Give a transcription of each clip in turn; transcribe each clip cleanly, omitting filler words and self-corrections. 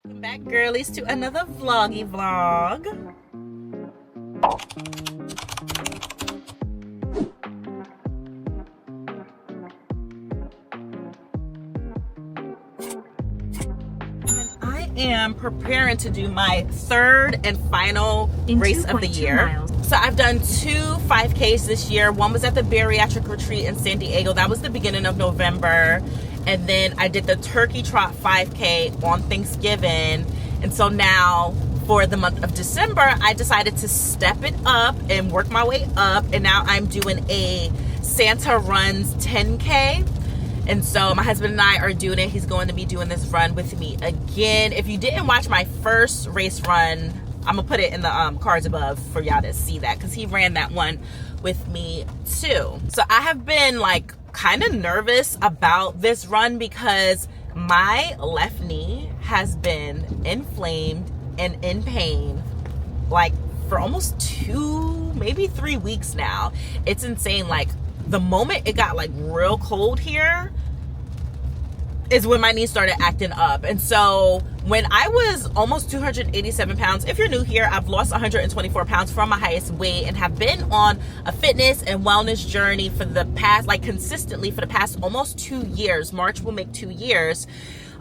Welcome back, girlies, to another vloggy vlog. I am preparing to do my third and final race of the year. So I've done 2 5Ks this year. One was at the bariatric retreat in San Diego. That was the beginning of November. And then I did the Turkey Trot 5K on Thanksgiving. And so now for the month of December, I decided to step it up and work my way up. And now I'm doing a Santa Runs 10K. And so my husband and I are doing it. He's going to be doing this run with me again. If you didn't watch my first race run, I'm gonna put it in the cards above for y'all to see that, because he ran that one with me too. So I have been like kind of nervous about this run because my left knee has been inflamed and in pain like for almost 2, maybe 3 weeks now. It's insane. Like the moment it got like real cold here is when my knee started acting up. And so when I was almost 287 pounds, if you're new here, I've lost 124 pounds from my highest weight and have been on a fitness and wellness journey for the past, like consistently for the past almost 2 years. March will make 2 years.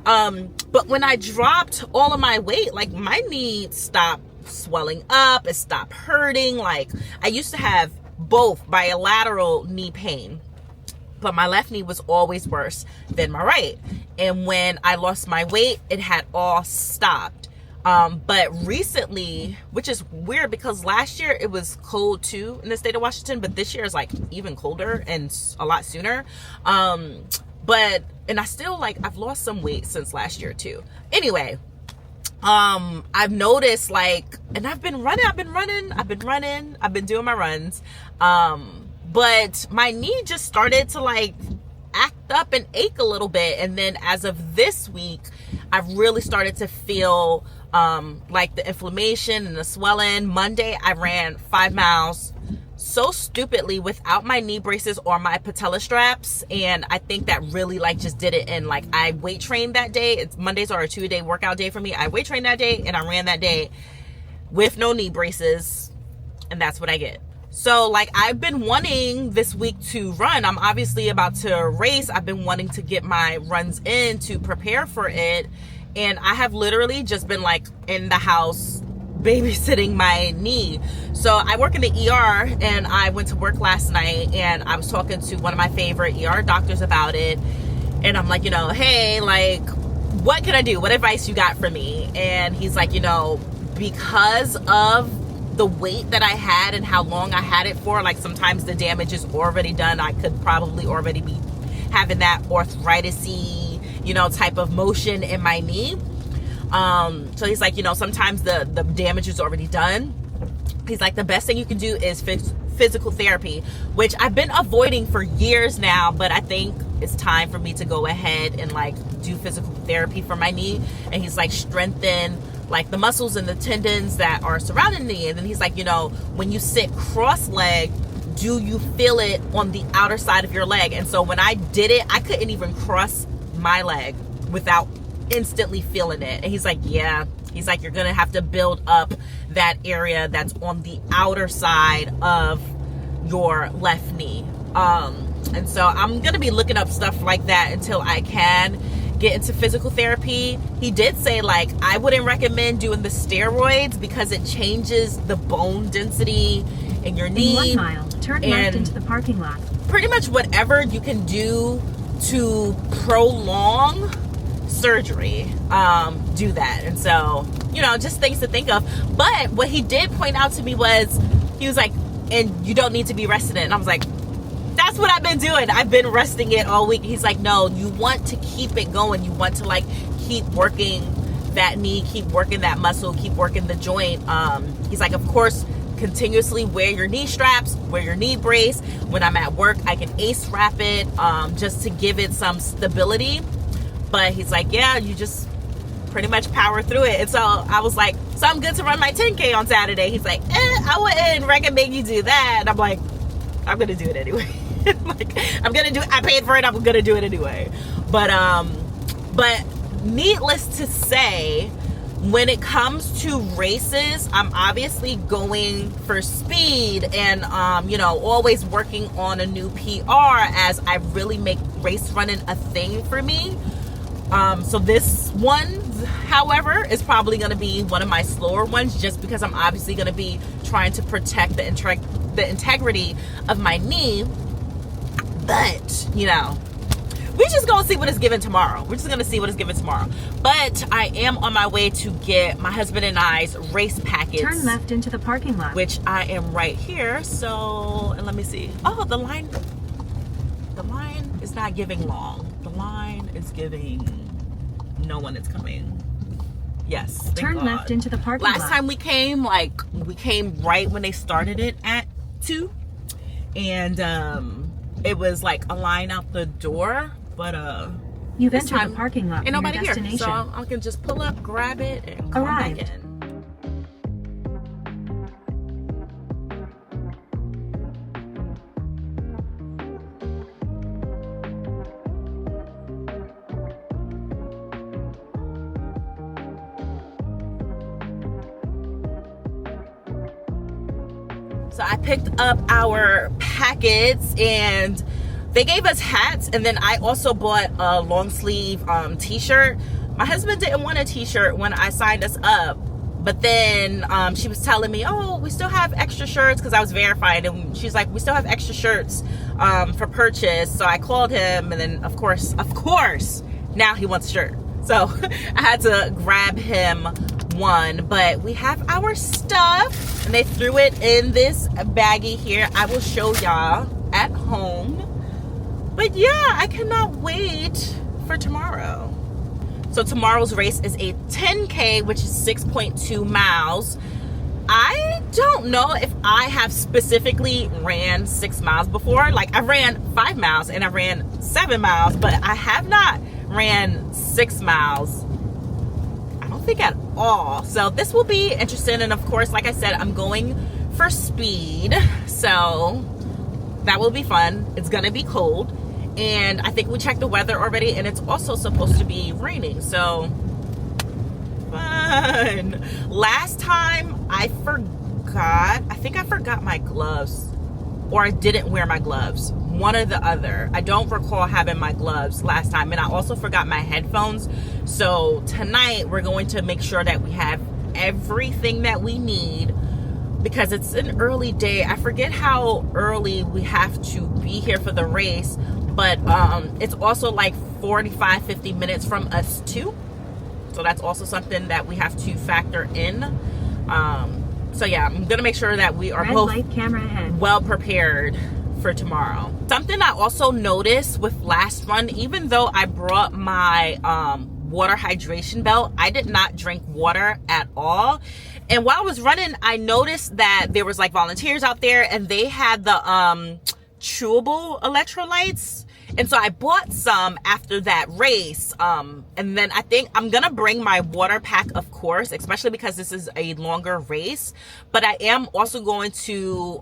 But when I dropped all of my weight, like my knee stopped swelling up, it stopped hurting. Like I used to have both bilateral knee pain, but my left knee was always worse than my right. And when I lost my weight, it had all stopped. But recently, which is weird because last year it was cold too in the state of Washington, but this year is like even colder and a lot sooner. And I still I've lost some weight since last year too. Anyway, I've noticed and I've been doing my runs. But my knee just started to act up and ache a little bit. And then as of this week, I've really started to feel the inflammation and the swelling. Monday, I ran 5 miles so stupidly without my knee braces or my patella straps. And I think that really just did it. And I weight trained that day. Mondays are a 2-day workout day for me. I weight trained that day and I ran that day with no knee braces. And that's what I get. So I've been wanting this week to run. I'm obviously about to race. I've been wanting to get my runs in to prepare for it. And I have literally just been in the house babysitting my knee. So I work in the ER and I went to work last night and I was talking to one of my favorite ER doctors about it. And I'm like, hey, what can I do? What advice you got for me? And he's like, because of the weight that I had and how long I had it for, sometimes the damage is already done. I could probably already be having that arthritis-y, type of motion in my knee. So he's like, sometimes the damage is already done. He's like, the best thing you can do is physical therapy, which I've been avoiding for years now, but I think it's time for me to go ahead and do physical therapy for my knee. And he's like, strengthen the muscles and the tendons that are surrounding the knee. And then he's like, when you sit cross-legged, do you feel it on the outer side of your leg? And so when I did it, I couldn't even cross my leg without instantly feeling it. And he's like, yeah. He's like, you're gonna have to build up that area that's on the outer side of your left knee. And so I'm gonna be looking up stuff like that until I can get into physical therapy. He did say I wouldn't recommend doing the steroids because it changes the bone density in your knee. In 1 mile, turn left into the parking lot. Pretty much whatever you can do to prolong surgery, do that. And so, just things to think of. But what he did point out to me was, he was like, and you don't need to be resting it. And I was like, that's what I've been doing. I've been resting it all week. He's like, no, you want to keep it going. You want to keep working that knee, keep working that muscle, keep working the joint. He's like, of course, continuously wear your knee straps, wear your knee brace. When I'm at work, I can ace wrap it, just to give it some stability. But he's like, yeah, you just pretty much power through it. And so I was like, so I'm good to run my 10K on Saturday. He's like, I wouldn't recommend you do that. And I'm like, I'm gonna do it anyway. I paid for it, I'm gonna do it anyway. But needless to say, when it comes to races, I'm obviously going for speed and, always working on a new PR as I really make race running a thing for me. So this one, however, is probably going to be one of my slower ones just because I'm obviously going to be trying to protect the integrity of my knee. But, we just gonna see what is given tomorrow. We're just gonna see what is given tomorrow. But I am on my way to get my husband and I's race packets. Turn left into the parking lot. Which I am right here. So, and let me see. Oh, the line is not giving long. The line is giving no one is coming. Yes. Turn left into the parking lot. Last time we came right when they started it at 2. And it was like a line out the door. But you've entered the parking lot. Ain't nobody here, so I can just pull up, grab it, and come back in. So I picked up our packets and they gave us hats, and then I also bought a long sleeve t-shirt. My husband didn't want a t-shirt when I signed us up, but then she was telling me, oh, we still have extra shirts, because I was verified, and she's like, we still have extra shirts for purchase. So I called him, and then of course, now he wants a shirt. So I had to grab him one, but we have our stuff, and they threw it in this baggie here. I will show y'all at home. But yeah, I cannot wait for tomorrow. So tomorrow's race is a 10K, which is 6.2 miles. I don't know if I have specifically ran 6 miles before. Like, I ran 5 miles and I ran 7 miles, but I have not ran 6 miles. I don't think at all. So this will be interesting. And of course, like I said, I'm going for speed. So that will be fun. It's gonna be cold. And I think we checked the weather already, and it's also supposed to be raining, so fun. Last time I think I forgot my gloves, or I didn't wear my gloves. One or the other. I don't recall having my gloves last time, and I also forgot my headphones. So tonight we're going to make sure that we have everything that we need, because it's an early day. I forget how early we have to be here for the race, but it's also like 45-50 minutes from us too, so that's also something that we have to factor in. So yeah, I'm gonna make sure that we are both well prepared for tomorrow. Something I also noticed with last run, even though I brought my water hydration belt, I did not drink water at all. And while I was running, I noticed that there was like volunteers out there, and they had the chewable electrolytes. And so I bought some after that race. And then I think I'm going to bring my water pack, of course, especially because this is a longer race. But I am also going to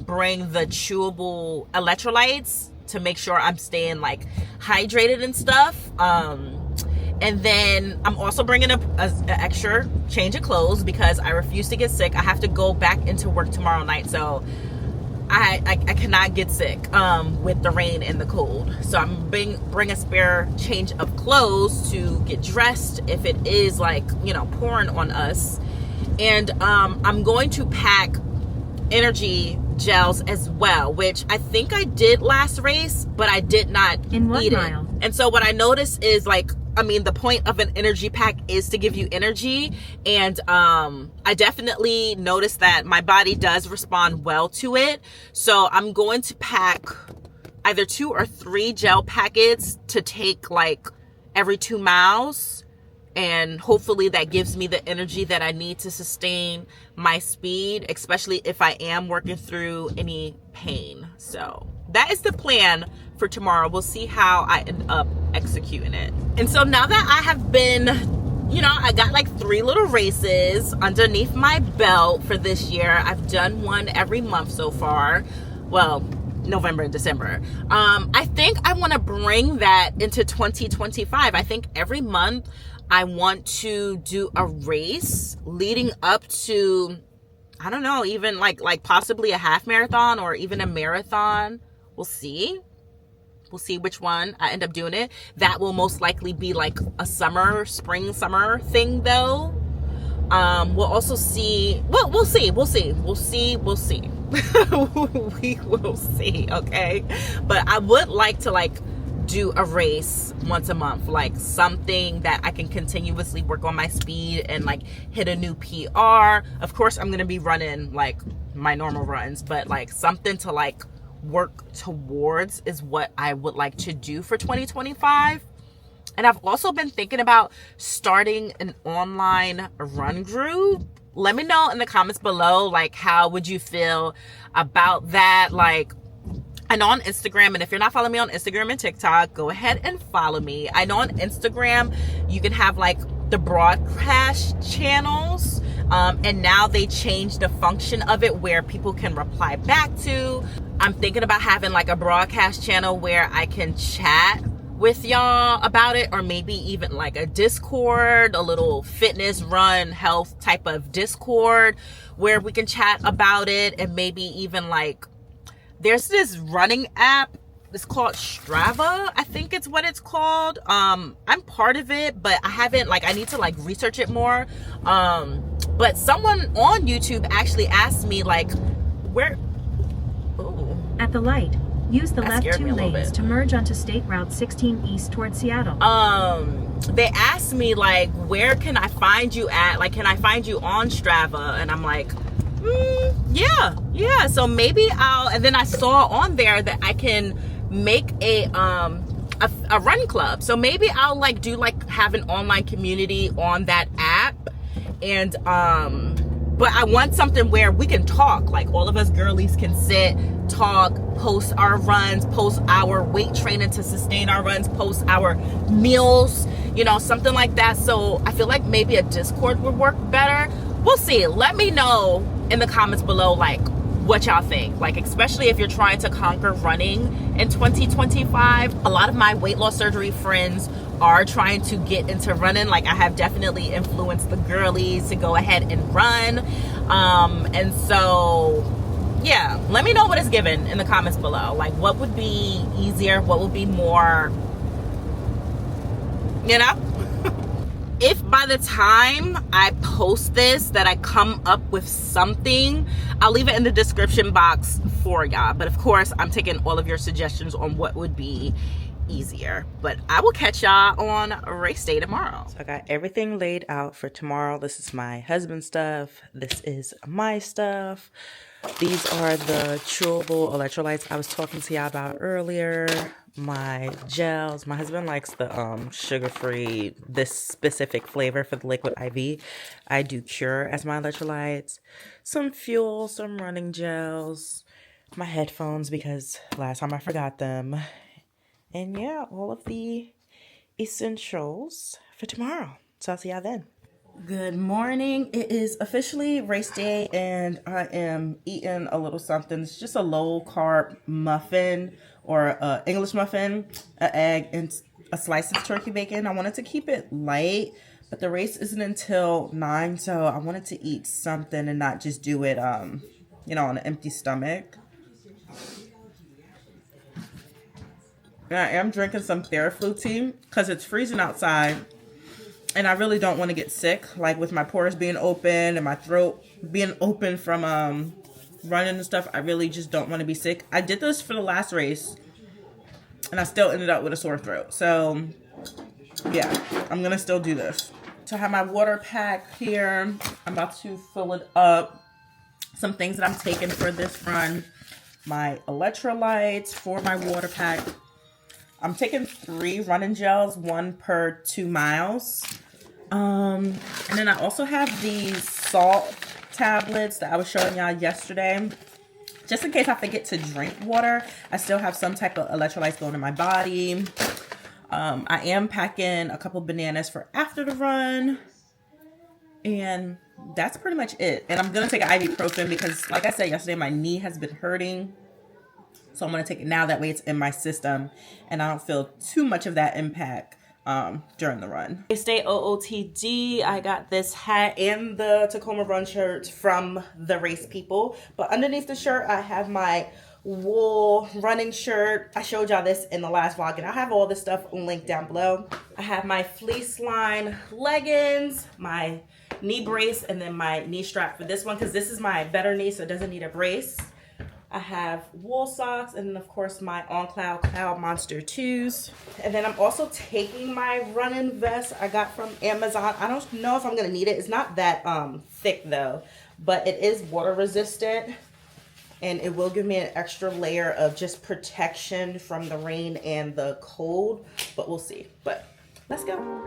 bring the chewable electrolytes to make sure I'm staying like hydrated and stuff. And then I'm also bringing an extra change of clothes because I refuse to get sick. I have to go back into work tomorrow night. So I cannot get sick with the rain and the cold. So I'm bring a spare change of clothes to get dressed if it is like, pouring on us. And I'm going to pack energy gels as well, which I think I did last race, but I did not eat it. And so what I noticed is the point of an energy pack is to give you energy. And I definitely noticed that my body does respond well to it. So I'm going to pack either 2 or 3 gel packets to take like every 2 miles. And hopefully that gives me the energy that I need to sustain my speed, especially if I am working through any pain. So that is the plan for tomorrow. We'll see how I end up executing it. And so now that I have been, I got like 3 little races underneath my belt for this year. I've done one every month so far. Well, November and December. I think I want to bring that into 2025. I think every month I want to do a race leading up to, I don't know, even like possibly a half marathon or even a marathon. We'll see. We'll see which one I end up doing it. That will most likely be like a spring summer thing though. We'll also see. Well, we'll see. We will see. Okay. But I would like to like do a race once a month, like something that I can continuously work on my speed and like hit a new PR. Of course, I'm going to be running like my normal runs, but like something to like work towards is what I would like to do for 2025. And I've also been thinking about starting an online run group. Let me know in the comments below, like, how would you feel about that? Like, I know on Instagram, and if you're not following me on Instagram and TikTok, go ahead and follow me. I know on Instagram, you can have like the broadcast channels. And now they changed the function of it where people can reply back to. I'm thinking about having like a broadcast channel where I can chat with y'all about it, or maybe even like a Discord, a little fitness, run, health type of Discord where we can chat about it. And maybe even like, there's this running app, it's called Strava, I think it's what it's called. I'm part of it, but I haven't, like, I need to like research it more. But someone on YouTube actually asked me like, where, ooh, At the light, use the That left scared me 2 a little lanes bit. to merge onto State Route 16 east toward Seattle. They asked me like, where can I find you at? Like, can I find you on Strava? And I'm like, yeah. So maybe and then I saw on there that I can make a run club. So maybe I'll like do like have an online community on that app. And but I want something where we can talk, like all of us girlies can sit, talk, post our runs, post our weight training to sustain our runs, post our meals, you know, something like that. So I feel like maybe a Discord would work better. We'll see. Let me know in the comments below, like, what y'all think. Like, especially if you're trying to conquer running in 2025. A lot of my weight loss surgery friends are trying to get into running. Like, I have definitely influenced the girlies to go ahead and run. And so, yeah, let me know what it's given in the comments below. Like, what would be easier? What would be more, you know? If by the time I post this that I come up with something, I'll leave it in the description box for y'all. But of course, I'm taking all of your suggestions on what would be easier. But I will catch y'all on race day tomorrow. So I got everything laid out for tomorrow. This is my husband's stuff. This is my stuff. These are the chewable electrolytes I was talking to y'all about earlier. My gels. My husband likes the sugar-free, this specific flavor for the liquid IV. I do Cure as my electrolytes. Some fuel, some running gels. My headphones because last time I forgot them. And yeah, all of the essentials for tomorrow. So I'll see y'all then. Good morning. It is officially race day and I am eating a little something. It's just a low carb muffin or English muffin, an egg, and a slice of turkey bacon. I wanted to keep it light, but the race isn't until 9, so I wanted to eat something and not just do it, you know, on an empty stomach. And I am drinking some Theraflu tea because it's freezing outside. And I really don't want to get sick, like with my pores being open and my throat being open from running and stuff. I really just don't want to be sick. I did this for the last race, and I still ended up with a sore throat. So, yeah, I'm going to still do this. So I have my water pack here. I'm about to fill it up. Some things that I'm taking for this run. My electrolytes for my water pack. I'm taking 3 running gels, 1 per 2 miles. And then I also have these salt tablets that I was showing y'all yesterday. Just in case I forget to drink water, I still have some type of electrolytes going in my body. I am packing a couple bananas for after the run. And that's pretty much it. And I'm going to take an ibuprofen because, like I said yesterday, my knee has been hurting. So I'm going to take it now. That way it's in my system and I don't feel too much of that impact during the run. Stay OOTD. I got this hat and the Tacoma Run shirt from the Race People. But underneath the shirt, I have my wool running shirt. I showed y'all this in the last vlog, and I have all this stuff linked down below. I have my fleece line leggings, my knee brace, and then my knee strap for this one, because this is my better knee, so it doesn't need a brace. I have wool socks, and then of course my On Cloud Monster 2s. And then I'm also taking my running vest I got from Amazon. I don't know if I'm gonna need it. It's not that thick though, but it is water resistant, and it will give me an extra layer of just protection from the rain and the cold, but we'll see. But let's go.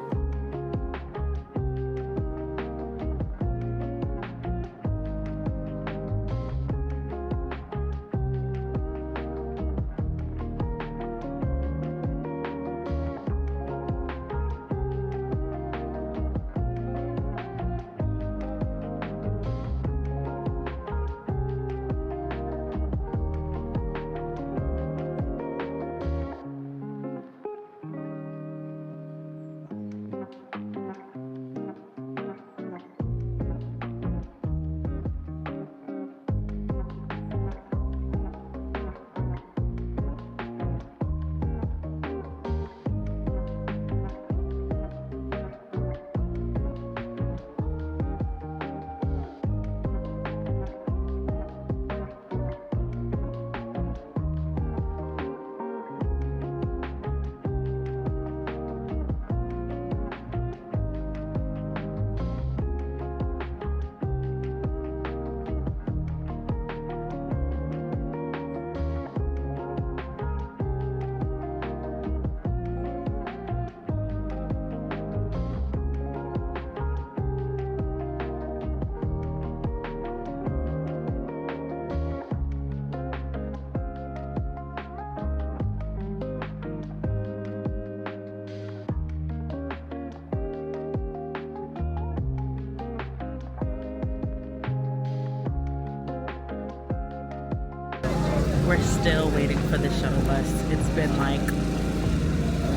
We're still waiting for the shuttle bus. It's been like,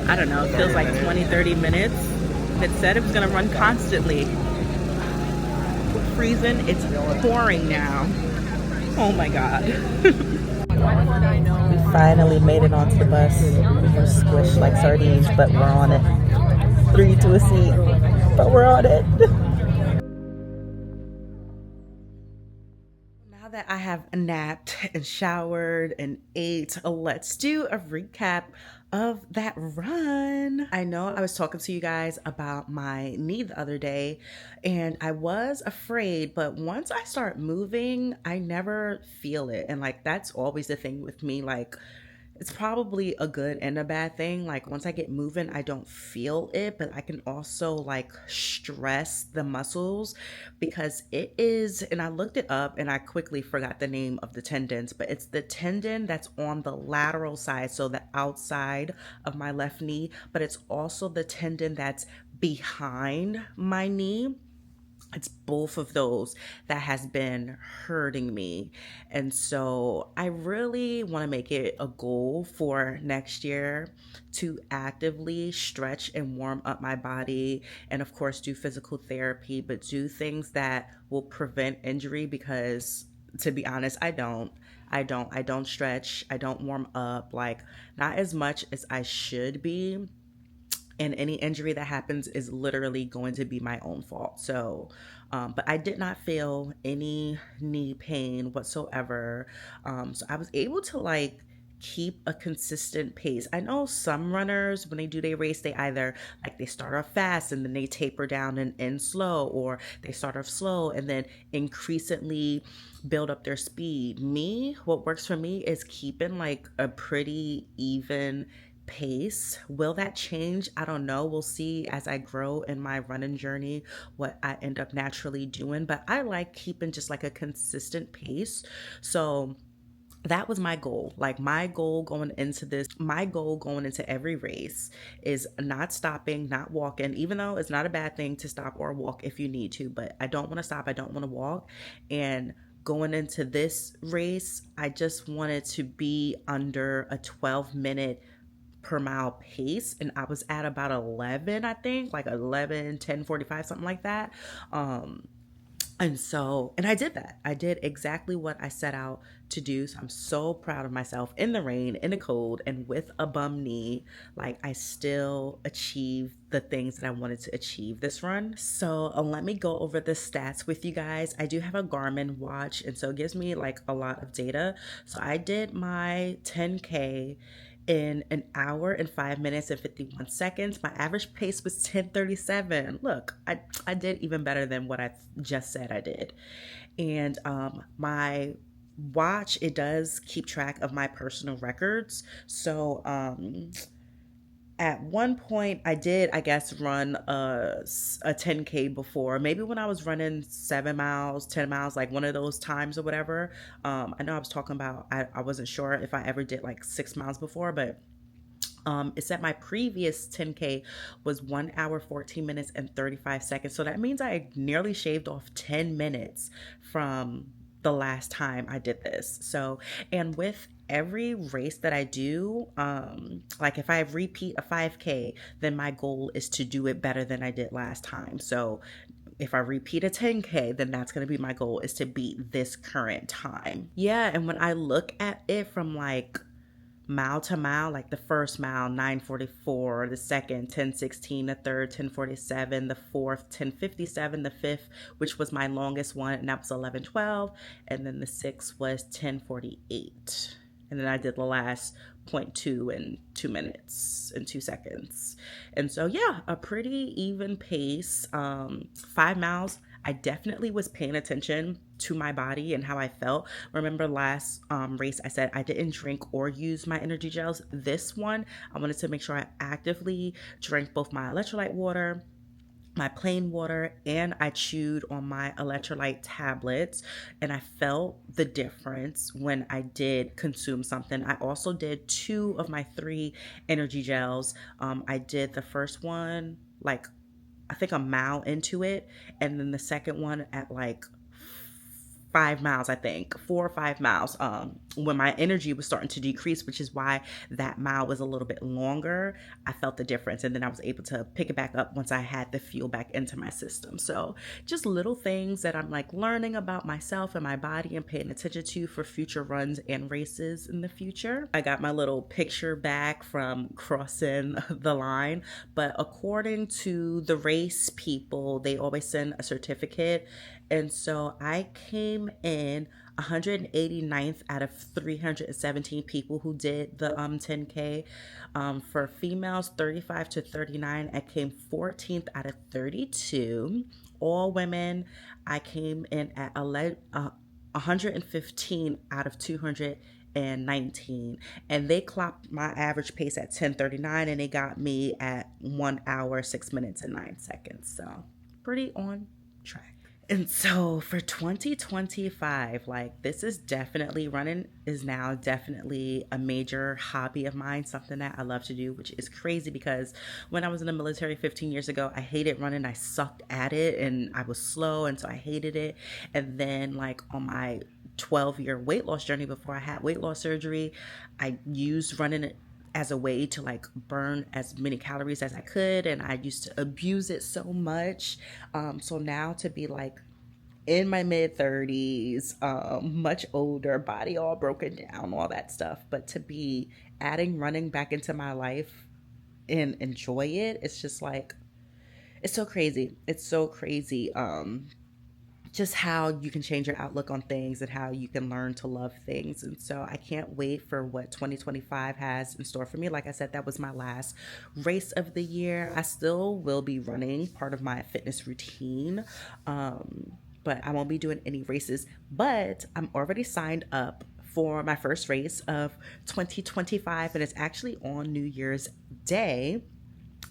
I don't know, it feels like 20-30 minutes. It said it was gonna run constantly. We're freezing, it's pouring now. Oh my God. We finally made it onto the bus. We were squished like sardines, but we're on it. 3 to a seat, but we're on it. That I have napped and showered and ate, let's do a recap of that run. I know I was talking to you guys about my knee the other day, and I was afraid, but once I start moving, I never feel it. And like, that's always the thing with me. Like, it's probably a good and a bad thing. Like, once I get moving, I don't feel it, but I can also like stress the muscles, because it is, and I looked it up and I quickly forgot the name of the tendons, but it's the tendon that's on the lateral side, so the outside of my left knee, but it's also the tendon that's behind my knee. It's both of those that has been hurting me. And so I really want to make it a goal for next year to actively stretch and warm up my body, and of course do physical therapy, but do things that will prevent injury, because to be honest, I don't stretch, I don't warm up, like not as much as I should be. And any injury that happens is literally going to be my own fault. So, but I did not feel any knee pain whatsoever. So I was able to like keep a consistent pace. I know some runners, when they do their race, they either like they start off fast and then they taper down and end slow, or they start off slow and then increasingly build up their speed. Me, what works for me is keeping like a pretty even pace. Will that change? I don't know. We'll see as I grow in my running journey what I end up naturally doing, but I like keeping just like a consistent pace. So that was my goal. Like my goal going into every race is not stopping, not walking, even though it's not a bad thing to stop or walk if you need to, but I don't want to stop. I don't want to walk. And going into this race, I just wanted to be under a 12-minute per mile pace, and I was at about 11, I think, like 11, 10, 45, something like that. And I did that. I did exactly what I set out to do. So I'm so proud of myself in the rain, in the cold, and with a bum knee. Like, I still achieved the things that I wanted to achieve this run. So let me go over the stats with you guys. I do have a Garmin watch, and so it gives me like a lot of data. So I did my 10K in an hour and 5 minutes and 51 seconds. My average pace was 10:37. Look, I did even better than what I just said I did. And my watch, it does keep track of my personal records. So at one point I did, I guess, run a 10K before, maybe when I was running 7 miles, 10 miles, like one of those times or whatever. I know I was talking about, I wasn't sure if I ever did like 6 miles before, but it said my previous 10K was 1 hour, 14 minutes, and 35 seconds. So that means I nearly shaved off 10 minutes from the last time I did this. So, and with every race that I do, like if I repeat a 5K, then my goal is to do it better than I did last time. So if I repeat a 10K, then that's going to be my goal, is to beat this current time. Yeah, and when I look at it from like mile to mile, like the first mile 9:44, the second 10:16, the third 10:47, the fourth 10:57, the fifth, which was my longest one, and that was 11:12, and then the sixth was 10:48, and then I did the last point two in 2 minutes and 2 seconds. And so yeah, a pretty even pace. 5 miles, I definitely was paying attention to my body and how I felt. Remember last race I said I didn't drink or use my energy gels. This one, I wanted to make sure I actively drank both my electrolyte water, my plain water, and I chewed on my electrolyte tablets, and I felt the difference when I did consume something. I also did 2 of my 3 energy gels. I did the first one like, I think, a mile into it, and then the second one at like 5 miles, I think 4 or 5 miles, when my energy was starting to decrease, which is why that mile was a little bit longer. I felt the difference, and then I was able to pick it back up once I had the fuel back into my system. So just little things that I'm like learning about myself and my body and paying attention to for future runs and races in the future. I got my little picture back from crossing the line, but according to the race people, they always send a certificate. And so I came in 189th out of 317 people who did the 10K. For females 35 to 39, I came 14th out of 32. All women, I came in at 115 out of 219, and they clocked my average pace at 10:39, and they got me at 1 hour, 6 minutes, and 9 seconds. So pretty on track. And so for 2025, like, this is definitely, running is now definitely a major hobby of mine, something that I love to do, which is crazy because when I was in the military 15 years ago, I hated running. I sucked at it and I was slow, and so I hated it. And then like on my 12-year weight loss journey before I had weight loss surgery, I used running as a way to like burn as many calories as I could, and I used to abuse it so much. So now to be like in my mid 30s, much older, body all broken down, all that stuff, but to be adding running back into my life and enjoy it, it's just like, it's so crazy. It's so crazy. Just how you can change your outlook on things and how you can learn to love things. And so I can't wait for what 2025 has in store for me. Like I said, that was my last race of the year. I still will be running, part of my fitness routine, but I won't be doing any races. But I'm already signed up for my first race of 2025, and it's actually on New Year's Day.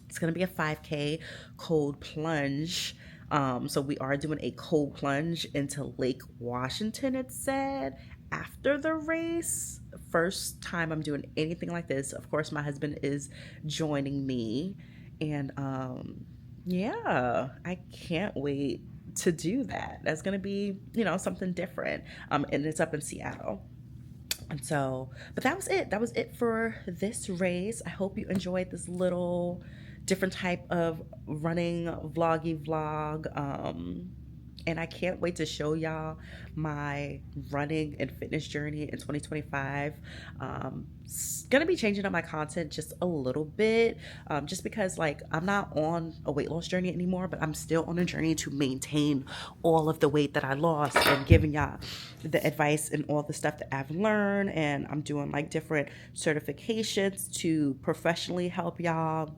It's going to be a 5K cold plunge. So we are doing a cold plunge into Lake Washington, it said, after the race. First time I'm doing anything like this. Of course, my husband is joining me. And yeah, I can't wait to do that. That's going to be, something different. And it's up in Seattle. And so, but that was it. That was it for this race. I hope you enjoyed this little different type of running vloggy vlog. And I can't wait to show y'all my running and fitness journey in 2025. Gonna be changing up my content just a little bit, just because like I'm not on a weight loss journey anymore, but I'm still on a journey to maintain all of the weight that I lost and giving y'all the advice and all the stuff that I've learned. And I'm doing like different certifications to professionally help y'all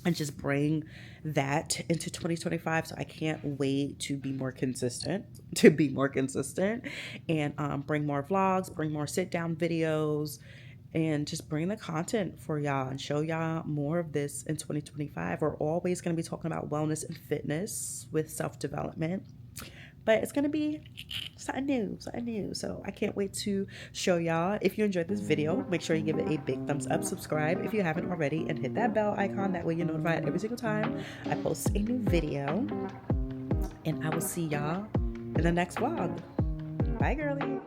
and just bring that into 2025. So I can't wait to be more consistent, and bring more vlogs, bring more sit down videos, and just bring the content for y'all and show y'all more of this in 2025. We're always going to be talking about wellness and fitness with self-development, but it's going to be something new. So I can't wait to show y'all. If you enjoyed this video, make sure you give it a big thumbs up, subscribe if you haven't already, and hit that bell icon. That way you're notified every single time I post a new video. And I will see y'all in the next vlog. Bye, girlie.